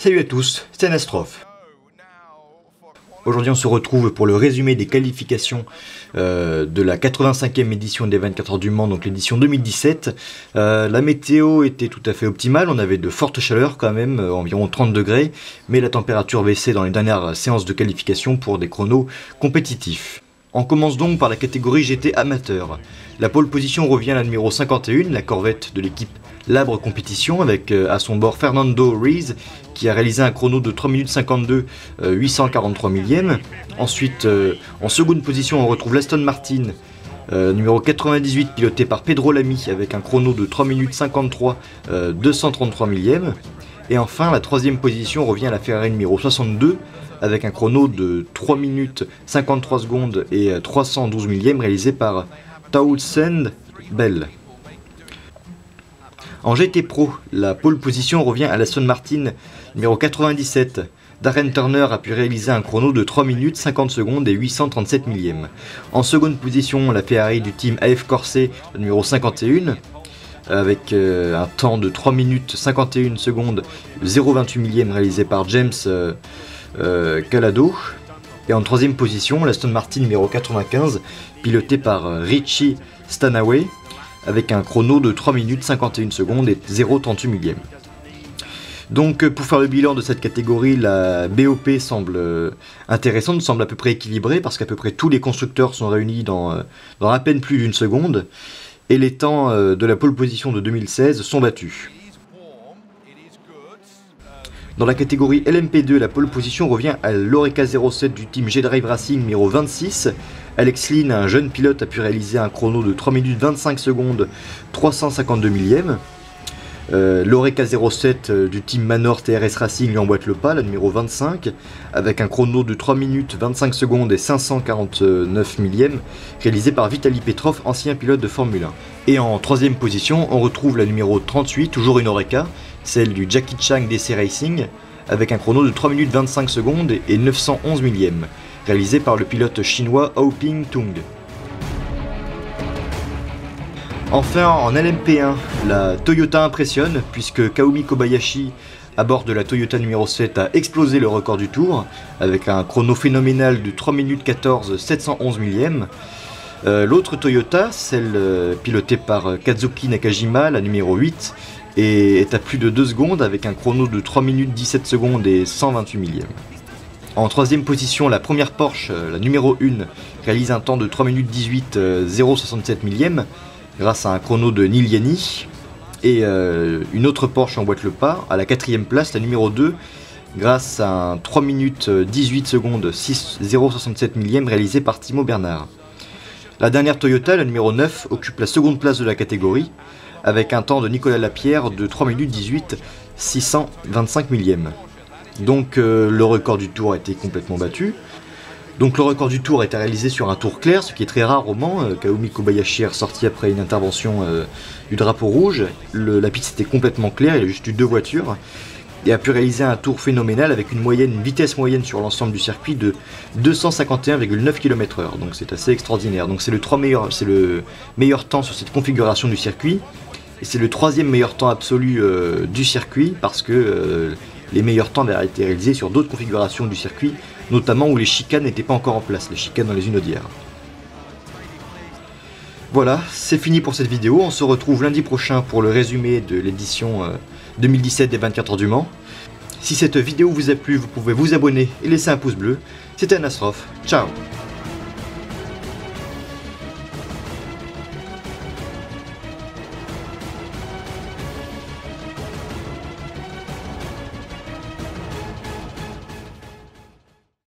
Salut à tous, c'est Anastrophe. Aujourd'hui on se retrouve pour le résumé des qualifications de la 85e édition des 24 heures du Mans, donc l'édition 2017. La météo était tout à fait optimale, on avait de fortes chaleurs quand même, environ 30 degrés, mais la température baissait dans les dernières séances de qualification pour des chronos compétitifs. On commence donc par la catégorie GT amateur. La pole position revient à la numéro 51, la corvette de l'équipe Labre Compétition, avec à son bord Fernando Ruiz qui a réalisé un chrono de 3 minutes 52 843 millièmes. Ensuite, en seconde position, on retrouve l'Aston Martin numéro 98 piloté par Pedro Lamy avec un chrono de 3 minutes 53 233 millièmes. Et enfin, la troisième position revient à la Ferrari numéro 62 avec un chrono de 3 minutes 53 secondes et 312 millièmes réalisé par Townsend Bell. En GT Pro, la pole position revient à l'Aston Martin numéro 97. Darren Turner a pu réaliser un chrono de 3 minutes 50 secondes et 837 millièmes. En seconde position, la Ferrari du team AF Corse numéro 51 avec un temps de 3 minutes 51 secondes 0,28 millièmes réalisé par James Calado. Et en troisième position, l'Aston Martin numéro 95 piloté par Richie Stanaway avec un chrono de 3 minutes 51 secondes et 0,38 millièmes. Donc pour faire le bilan de cette catégorie, la BOP semble intéressante, semble à peu près équilibrée parce qu'à peu près tous les constructeurs sont réunis dans à peine plus d'une seconde et les temps de la pole position de 2016 sont battus. Dans la catégorie LMP2, la pole position revient à l'Oreca 07 du team G-Drive Racing numéro 26. Alex Lynn, un jeune pilote, a pu réaliser un chrono de 3 minutes 25 secondes 352 millièmes. L'Oreca 07 du team Manor TRS Racing lui emboîte le pas, la numéro 25, avec un chrono de 3 minutes 25 secondes et 549 millièmes, réalisé par Vitaly Petrov, ancien pilote de Formule 1. Et en troisième position, on retrouve la numéro 38, toujours une Oreca, celle du Jackie Chang DC Racing, avec un chrono de 3 minutes 25 secondes et 911 millièmes, réalisé par le pilote chinois Haoping Tung. Enfin, en LMP1, la Toyota impressionne puisque Kaomi Kobayashi, à bord de la Toyota numéro 7, a explosé le record du tour avec un chrono phénoménal de 3 minutes 14 711 millièmes. L'autre Toyota, celle pilotée par Kazuki Nakajima, la numéro 8, est à plus de 2 secondes avec un chrono de 3 minutes 17 secondes et 128 millièmes. En troisième position, la première Porsche, la numéro 1, réalise un temps de 3 minutes 18 067 millièmes grâce à un chrono de Neil Yanni. Et une autre Porsche emboîte le pas à la quatrième place, la numéro 2, grâce à un 3 minutes 18 secondes 067 millièmes réalisé par Timo Bernard. La dernière Toyota, la numéro 9, occupe la seconde place de la catégorie avec un temps de Nicolas Lapierre de 3 minutes 18 625 millièmes. Donc le record du tour a été complètement battu. Donc le record du tour a été réalisé sur un tour clair, ce qui est très rare au Mans. Kaomi Kobayashi est ressorti après une intervention du drapeau rouge. La piste était complètement claire, il y a juste eu 2 voitures. Et a pu réaliser un tour phénoménal avec une vitesse moyenne sur l'ensemble du circuit de 251,9 km/h. Donc c'est assez extraordinaire. Donc c'est le meilleur temps sur cette configuration du circuit. Et c'est le troisième meilleur temps absolu du circuit parce que les meilleurs temps avaient été réalisés sur d'autres configurations du circuit, notamment où les chicanes n'étaient pas encore en place, les chicanes dans les Unodières. Voilà, c'est fini pour cette vidéo, on se retrouve lundi prochain pour le résumé de l'édition 2017 des 24 heures du Mans. Si cette vidéo vous a plu, vous pouvez vous abonner et laisser un pouce bleu. C'était Anastrophe, ciao.